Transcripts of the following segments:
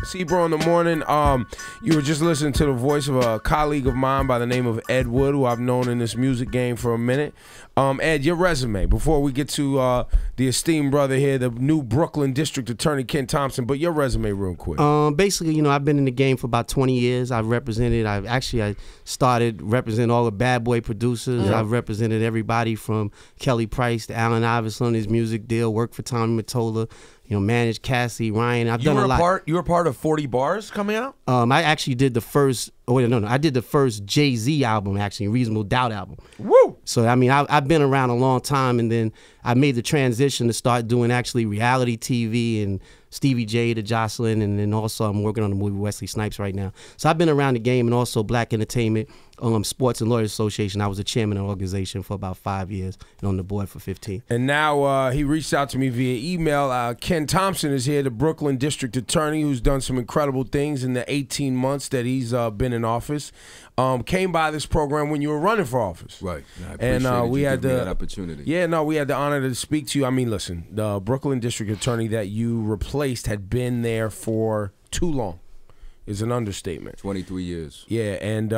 It's Ebro in the morning. You were just listening to the voice of a colleague of mine by the name of Ed Wood, who I've known in this music game for a minute. Ed, your resume, before we get to the esteemed brother here, the new Brooklyn District Attorney, Ken Thompson, but your resume real quick. Basically, you know, I've been in the game for about 20 years. I started representing all the bad boy producers. Yeah. I've represented everybody from Kelly Price to Allen Iverson on his music deal, worked for Tommy Mottola, you know, managed Cassie, Ryan. I've done a lot. You were part of 40 Bars coming out? I actually did the first, I did the first Jay-Z album, actually, Reasonable Doubt album. Woo! So, I mean, I've been around a long time, and then I made the transition to start doing actually reality TV and Stevie J to Jocelyn, and then also I'm working on the movie Wesley Snipes right now. So I've been around the game, and also Black Entertainment, Sports and Lawyers Association. I was the chairman of the organization for about 5 years and on the board for 15. And now he reached out to me via email. Ken Thompson is here, the Brooklyn District Attorney, who's done some incredible things in the 18 months that he's been in office. Came by this program when you were running for office. Right. And we had that opportunity. Yeah, no, we had the honor to speak to you. I mean, listen, the Brooklyn District Attorney that you replaced had been there for too long. Is an understatement. 23 years. Yeah, and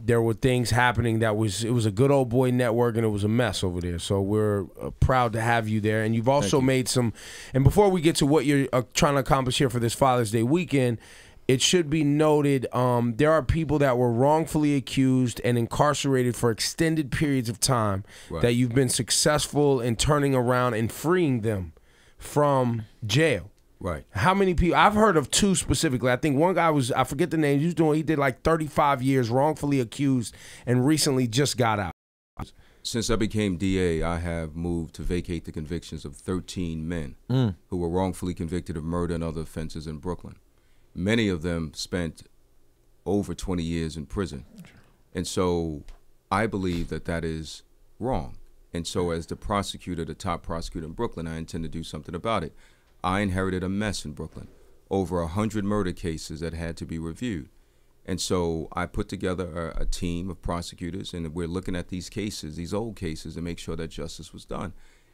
there were things happening it was a good old boy network, and it was a mess over there. So we're proud to have you there. And you've also made some, and before we get to what you're trying to accomplish here for this Father's Day weekend, it should be noted there are people that were wrongfully accused and incarcerated for extended periods of time that you've been successful in turning around and freeing them from jail. Right. How many people? I've heard of two specifically. I think one guy I forget the name. He did like 35 years wrongfully accused and recently just got out. Since I became DA, I have moved to vacate the convictions of 13 men who were wrongfully convicted of murder and other offenses in Brooklyn. Many of them spent over 20 years in prison. And so I believe that that is wrong. And so as the prosecutor, the top prosecutor in Brooklyn, I intend to do something about it. I inherited a mess in Brooklyn, over 100 murder cases that had to be reviewed. And so I put together a team of prosecutors, and we're looking at these cases, these old cases, to make sure that justice was done.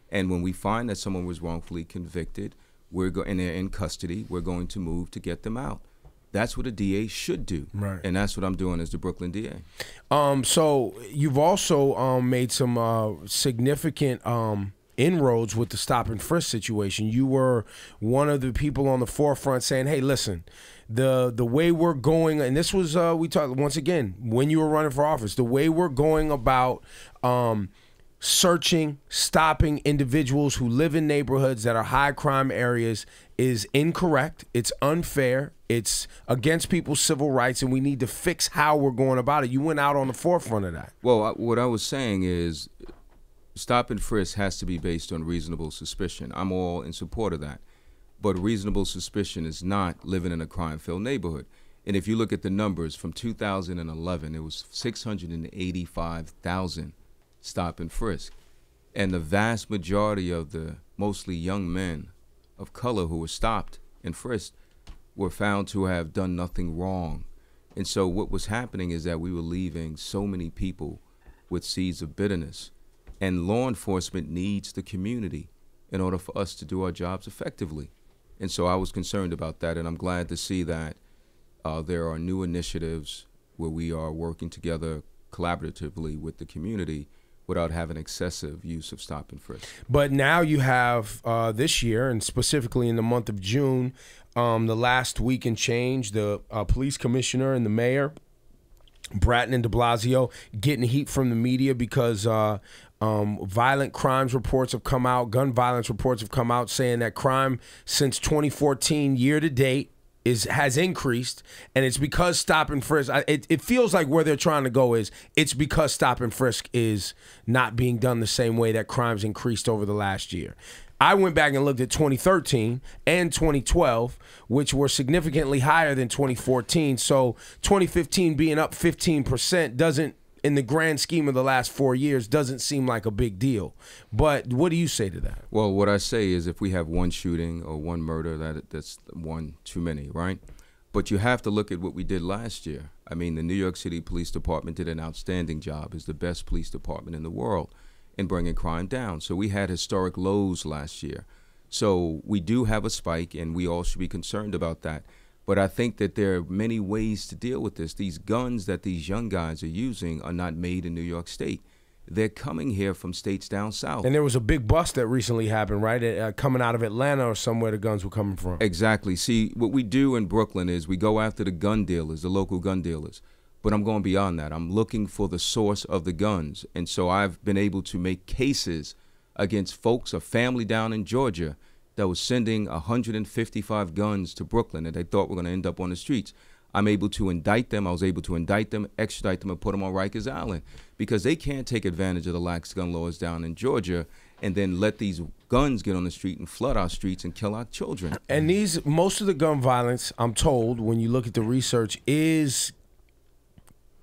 And when we find that someone was wrongfully convicted, and they're in custody, we're going to move to get them out. That's what a DA should do. Right. And that's what I'm doing as the Brooklyn DA. So you've also made some significant inroads with the stop and frisk situation. You were one of the people on the forefront saying, hey, listen, the way we're going, and this was, we talked once again, when you were running for office, the way we're going about searching, stopping individuals who live in neighborhoods that are high crime areas is incorrect. It's unfair. It's against people's civil rights, and we need to fix how we're going about it. You went out on the forefront of that. Well, what I was saying is stop and frisk has to be based on reasonable suspicion. I'm all in support of that. But reasonable suspicion is not living in a crime-filled neighborhood. And if you look at the numbers from 2011, it was 685,000 stop and frisk. And the vast majority of the mostly young men of color who were stopped and frisked were found to have done nothing wrong. And so what was happening is that we were leaving so many people with seeds of bitterness. And law enforcement needs the community in order for us to do our jobs effectively. And so I was concerned about that, and I'm glad to see that there are new initiatives where we are working together collaboratively with the community without having excessive use of stop and frisk. But now you have this year, and specifically in the month of June, the last week and change, the police commissioner and the mayor, Bratton and de Blasio, getting heat from the media because violent crimes reports have come out, gun violence reports have come out saying that crime since 2014 year to date has increased, and it's because stop and frisk. It feels like where they're trying to go is it's because stop and frisk is not being done the same way that crimes increased over the last year. I went back and looked at 2013 and 2012, which were significantly higher than 2014. So 2015 being up 15% doesn't, in the grand scheme of the last 4 years, doesn't seem like a big deal. But what do you say to that? Well, what I say is if we have one shooting or one murder, that's one too many, right? But you have to look at what we did last year. I mean, the New York City Police Department did an outstanding job. It's the best police department in the world in bringing crime down. So we had historic lows last year. So we do have a spike, and we all should be concerned about that. But I think that there are many ways to deal with this. These guns that these young guys are using are not made in New York State. They're coming here from states down south. And there was a big bust that recently happened, right? Coming out of Atlanta or somewhere the guns were coming from. Exactly. See, what we do in Brooklyn is we go after the gun dealers, the local gun dealers. But I'm going beyond that. I'm looking for the source of the guns. And so I've been able to make cases against folks, a family down in Georgia that was sending 155 guns to Brooklyn that they thought were going to end up on the streets. I'm able to indict them. I was able to indict them, extradite them, and put them on Rikers Island because they can't take advantage of the lax gun laws down in Georgia and then let these guns get on the street and flood our streets and kill our children. And most of the gun violence, I'm told, when you look at the research, is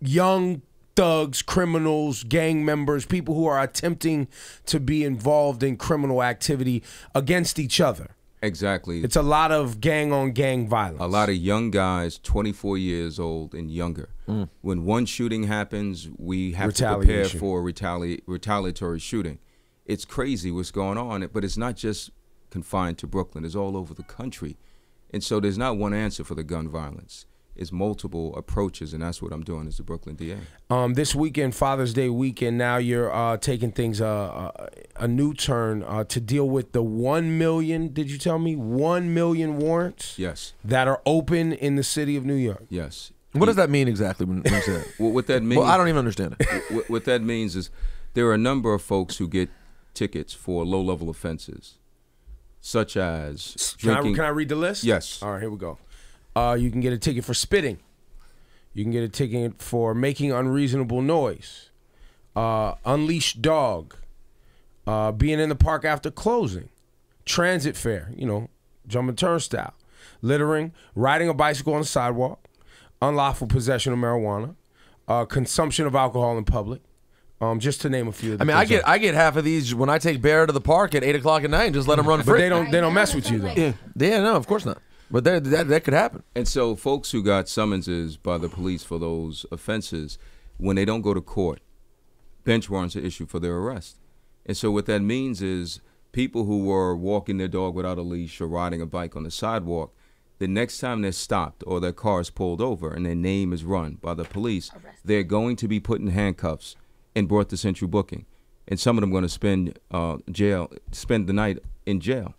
young thugs, criminals, gang members, people who are attempting to be involved in criminal activity against each other. Exactly. It's a lot of gang-on-gang violence. A lot of young guys, 24 years old and younger. When one shooting happens, we have to prepare for retaliatory shooting. It's crazy what's going on, but it's not just confined to Brooklyn. It's all over the country. And so there's not one answer for the gun violence. It's multiple approaches, and that's what I'm doing as the Brooklyn DA. This weekend, Father's Day weekend, now you're taking things a new turn to deal with the 1 million, did you tell me? 1 million warrants? Yes. That are open in the city of New York? Yes. What does that mean exactly when you say that? Well, what that means? Well, I don't even understand it. What that means is there are a number of folks who get tickets for low-level offenses, such as drinking. Can I read the list? Yes. All right, here we go. You can get a ticket for spitting. You can get a ticket for making unreasonable noise. Unleashed dog. Being in the park after closing. Transit fare, jumping turnstile. Littering. Riding a bicycle on the sidewalk. Unlawful possession of marijuana. Consumption of alcohol in public. Just to name a few. Of the I get half of these when I take Bear to the park at 8 o'clock at night and just let him run free. But they don't mess with you though. Yeah, no, of course not. But that could happen. And so folks who got summonses by the police for those offenses, when they don't go to court, bench warrants are issued for their arrest. And so what that means is people who were walking their dog without a leash or riding a bike on the sidewalk, the next time they're stopped or their car is pulled over and their name is run by the police, they're going to be put in handcuffs and brought to central booking. And some of them are going to spend the night in jail.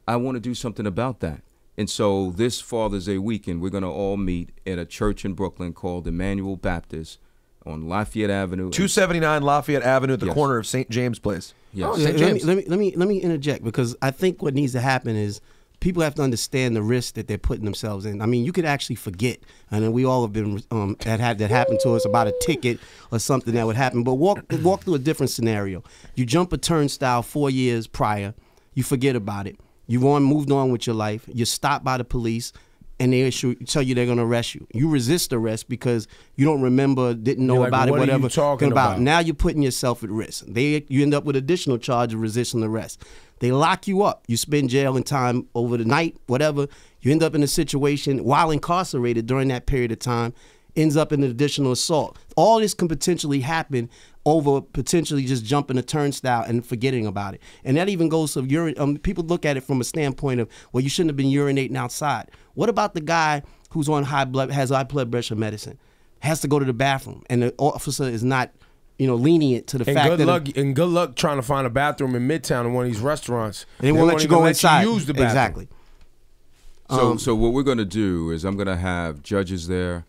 I want to do something about that. And so this Father's Day weekend, we're going to all meet at a church in Brooklyn called Emmanuel Baptist on Lafayette Avenue. 279 Lafayette Avenue at the corner of St. James Place. Yes. Oh, St. James. Let me interject because I think what needs to happen is people have to understand the risk that they're putting themselves in. I mean, you could actually forget, and we all have been that happened to us about a ticket or something that would happen. But walk through a different scenario. You jump a turnstile 4 years prior, you forget about it. You've moved on with your life. You're stopped by the police, and they tell you they're going to arrest you. You resist arrest because you don't remember, didn't know about it, what whatever. Are you talking about? Now you're putting yourself at risk. You end up with additional charge of resisting arrest. They lock you up. You spend jail and time over the night, whatever. You end up in a situation while incarcerated during that period of time, ends up in an additional assault. All this can potentially happen over potentially just jumping a turnstile and forgetting about it. And that even goes to urine. People look at it from a standpoint of, well, you shouldn't have been urinating outside. What about the guy who's on has high blood pressure medicine, has to go to the bathroom, and the officer is not, lenient to the fact that good luck trying to find a bathroom in Midtown in one of these restaurants. They won't let you go inside. Use the bathroom. Exactly. So what we're going to do is I'm going to have judges there,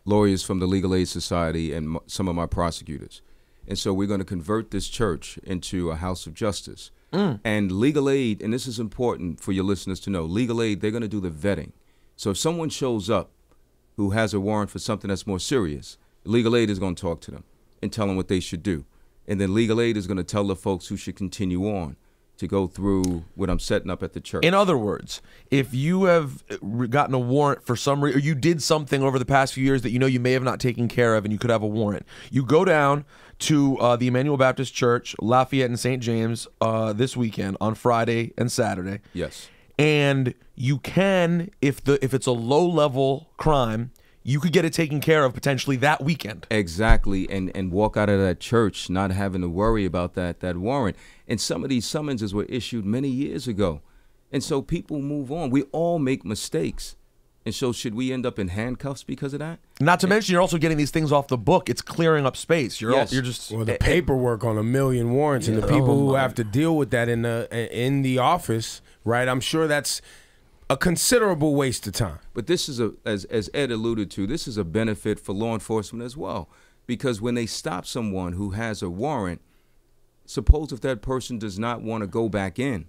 lawyers from the Legal Aid Society, and some of my prosecutors. And so we're going to convert this church into a house of justice. And legal aid, and this is important for your listeners to know, legal aid, they're going to do the vetting. So if someone shows up who has a warrant for something that's more serious, legal aid is going to talk to them and tell them what they should do. And then legal aid is going to tell the folks who should continue on to go through what I'm setting up at the church. In other words, if you have gotten a warrant for some reason, or you did something over the past few years that you may have not taken care of and you could have a warrant, you go down to the Emmanuel Baptist Church, Lafayette and St. James this weekend on Friday and Saturday. Yes. And you can, if it's a low-level crime, you could get it taken care of potentially that weekend. Exactly, and walk out of that church not having to worry about that warrant. And some of these summonses were issued many years ago. And so people move on. We all make mistakes. And so should we end up in handcuffs because of that? Not to mention, you're also getting these things off the book. It's clearing up space. You're Yes. you're just Well, the paperwork on 1 million warrants and the people who have to deal with that in the office, right? I'm sure that's a considerable waste of time. But this is as Ed alluded to, this is a benefit for law enforcement as well. Because when they stop someone who has a warrant, suppose if that person does not want to go back in,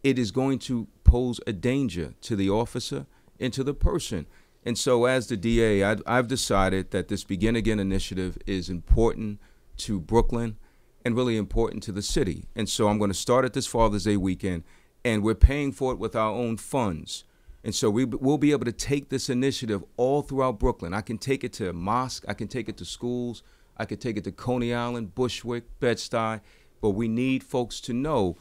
it is going to pose a danger to the officer and to the person. And so as the DA, I've decided that this Begin Again initiative is important to Brooklyn and really important to the city. And so I'm going to start at this Father's Day weekend, and we're paying for it with our own funds. And so we'll be able to take this initiative all throughout Brooklyn. I can take it to a mosque, I can take it to schools, I can take it to Coney Island, Bushwick, Bed-Stuy, but we need folks to know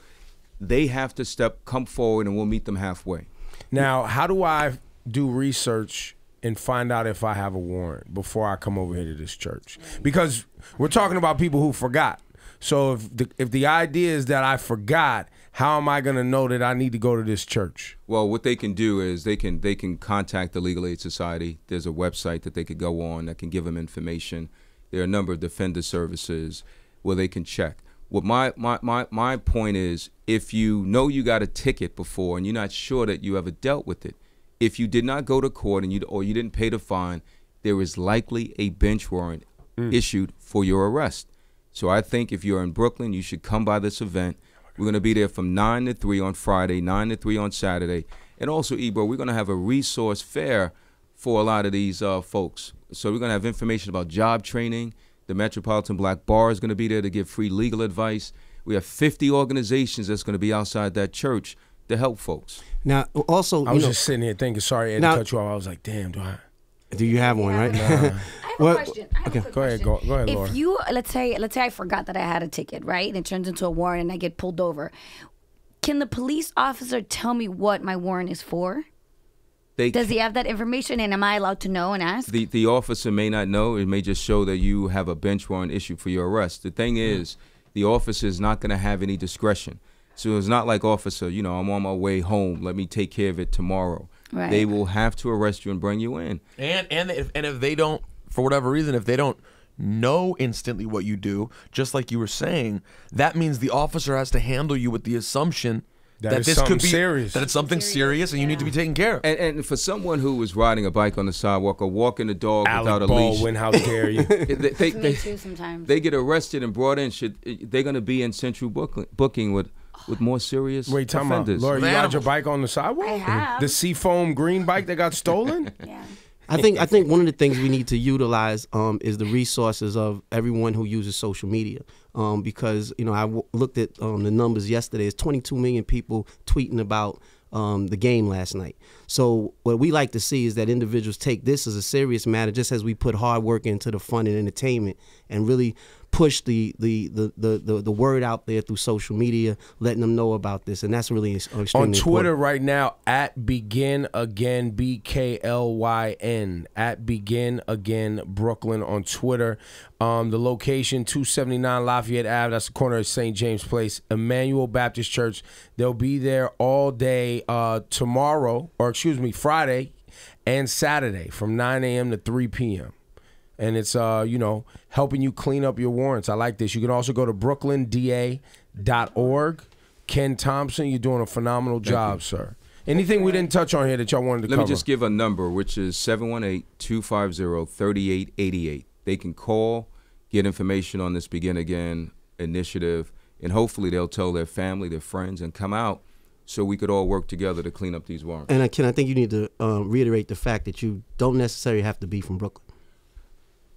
they have to come forward, and we'll meet them halfway. Now, how do I do research and find out if I have a warrant before I come over here to this church? Because we're talking about people who forgot. So if the idea is that I forgot, how am I going to know that I need to go to this church? Well, what they can do is they can contact the Legal Aid Society. There's a website that they could go on that can give them information. There are a number of defender services where they can check. What my point is, if you know you got a ticket before and you're not sure that you ever dealt with it, if you did not go to court or you didn't pay the fine, there is likely a bench warrant issued for your arrest. So I think if you're in Brooklyn, you should come by this event. We're going to be there from 9 to 3 on Friday, 9 to 3 on Saturday. And also, Ebro, we're going to have a resource fair for a lot of these folks. So we're going to have information about job training. The Metropolitan Black Bar is going to be there to give free legal advice. We have 50 organizations that's going to be outside that church to help folks. Now, also, I was just sitting here thinking, sorry, Ed, to cut you off. I was like, damn, do you have one, right? I have a question. I have a quick Go ahead, question. go ahead, Laura. If you let's say I forgot that I had a ticket, right, and it turns into a warrant, and I get pulled over, can the police officer tell me what my warrant is for? Does he have that information, and am I allowed to know and ask? The officer may not know. It may just show that you have a bench warrant issued for your arrest. The thing is, the officer is not going to have any discretion. So it's not like, officer, I'm on my way home. Let me take care of it tomorrow. Right. They will have to arrest you and bring you in. And if they don't, for whatever reason, if they don't know instantly what you do, just like you were saying, that means the officer has to handle you with the assumption that this could be serious. That it's something serious, and you need to be taken care of. And for someone who was riding a bike on the sidewalk or walking a dog without a Baldwin, leash, how dare you? Me too sometimes. They get arrested and brought in. They're going to be in central booking with more serious offenders. Laura, you ride your bike on the sidewalk? I have. The seafoam green bike that got stolen? Yeah. I think one of the things we need to utilize is the resources of everyone who uses social media, because I looked at the numbers yesterday. It's 22 million people tweeting about the game last night. So what we like to see is that individuals take this as a serious matter, just as we put hard work into the fun and entertainment, and really push the word out there through social media, letting them know about this, and that's really extremely on Twitter important. right now at Begin Again BKLYN at Begin Again Brooklyn on Twitter. The location 279 Lafayette Ave. That's the corner of St. James Place. Emmanuel Baptist Church. They'll be there all day Friday and Saturday from 9 a.m. to 3 p.m. And it's, helping you clean up your warrants. I like this. You can also go to brooklynda.org. Ken Thompson, you're doing a phenomenal job, sir. Anything we didn't touch on here that y'all wanted to cover? Let me just give a number, which is 718-250-3888. They can call, get information on this Begin Again initiative, and hopefully they'll tell their family, their friends, and come out so we could all work together to clean up these warrants. And Ken, I think you need to reiterate the fact that you don't necessarily have to be from Brooklyn.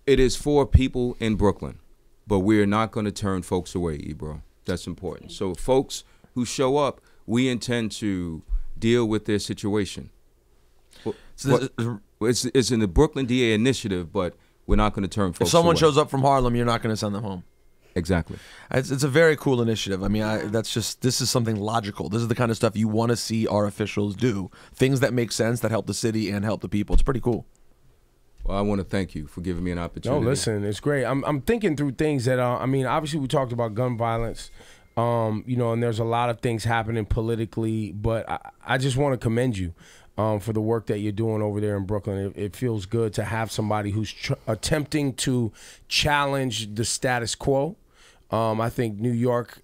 It is for people in Brooklyn, but we're not going to turn folks away, Ebro. That's important. So folks who show up, we intend to deal with their situation. It's in the Brooklyn DA initiative, but we're not going to turn folks away. If someone shows up from Harlem, you're not going to send them home. Exactly. It's a very cool initiative. I mean, this is something logical. This is the kind of stuff you want to see our officials do. Things that make sense, that help the city and help the people. It's pretty cool. Well, I want to thank you for giving me an opportunity. No, listen, it's great. I'm thinking through things that, obviously we talked about gun violence, and there's a lot of things happening politically, but I just want to commend you. for the work that you're doing over there in Brooklyn. It feels good to have somebody who's attempting to challenge the status quo. I think New York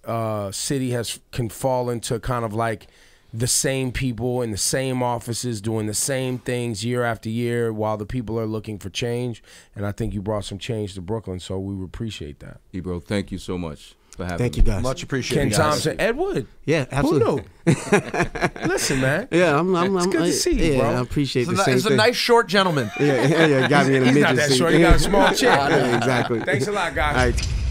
City can fall into kind of like the same people in the same offices doing the same things year after year while the people are looking for change. And I think you brought some change to Brooklyn, so we appreciate that. Ebro, thank you so much for having me. Thank you, guys. Much appreciated. Ken Thompson, Ed Wood. Yeah, absolutely. Who knew? Listen, man. Yeah, it's good to see you, bro. I appreciate the same He's a thing. nice short gentleman. Yeah, got me in a He's midget not that seat. short. He got a small chair. Yeah, exactly. Thanks a lot, guys. All right.